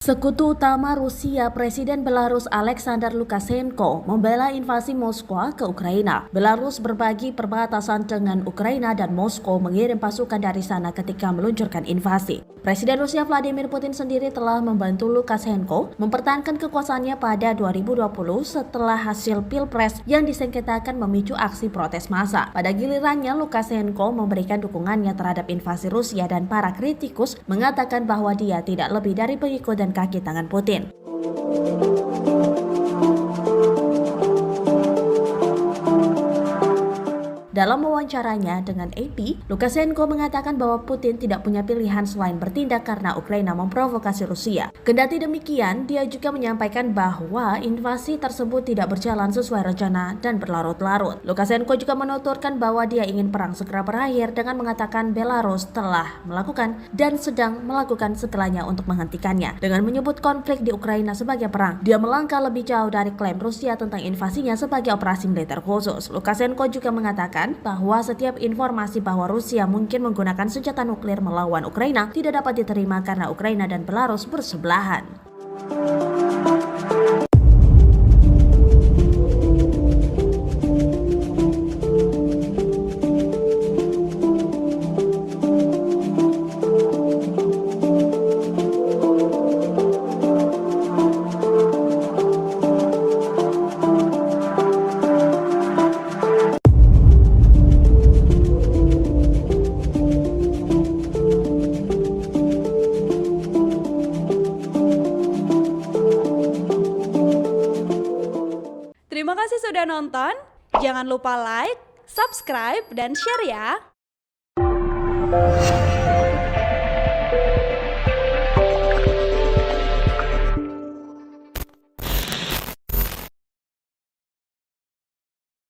Sekutu utama Rusia, Presiden Belarus Alexander Lukashenko, membela invasi Moskwa ke Ukraina. Belarus berbagi perbatasan dengan Ukraina dan Moskow mengirim pasukan dari sana ketika meluncurkan invasi. Presiden Rusia Vladimir Putin sendiri telah membantu Lukashenko mempertahankan kekuasaannya pada 2020 setelah hasil Pilpres yang disengketakan memicu aksi protes massa. Pada gilirannya, Lukashenko memberikan dukungannya terhadap invasi Rusia dan para kritikus mengatakan bahwa dia tidak lebih dari pengikut dan kaki tangan Putin. Dalam wawancaranya dengan AP, Lukashenko mengatakan bahwa Putin tidak punya pilihan selain bertindak karena Ukraina memprovokasi Rusia. Kendati demikian, dia juga menyampaikan bahwa invasi tersebut tidak berjalan sesuai rencana dan berlarut-larut. Lukashenko juga menuturkan bahwa dia ingin perang segera berakhir dengan mengatakan Belarus telah melakukan dan sedang melakukan segalanya untuk menghentikannya. Dengan menyebut konflik di Ukraina sebagai perang, dia melangkah lebih jauh dari klaim Rusia tentang invasinya sebagai operasi militer khusus. Lukashenko juga mengatakan bahwa setiap informasi bahwa Rusia mungkin menggunakan senjata nuklir melawan Ukraina tidak dapat diterima karena Ukraina dan Belarus bersebelahan. Terima kasih sudah nonton. Jangan lupa like, subscribe, dan share ya.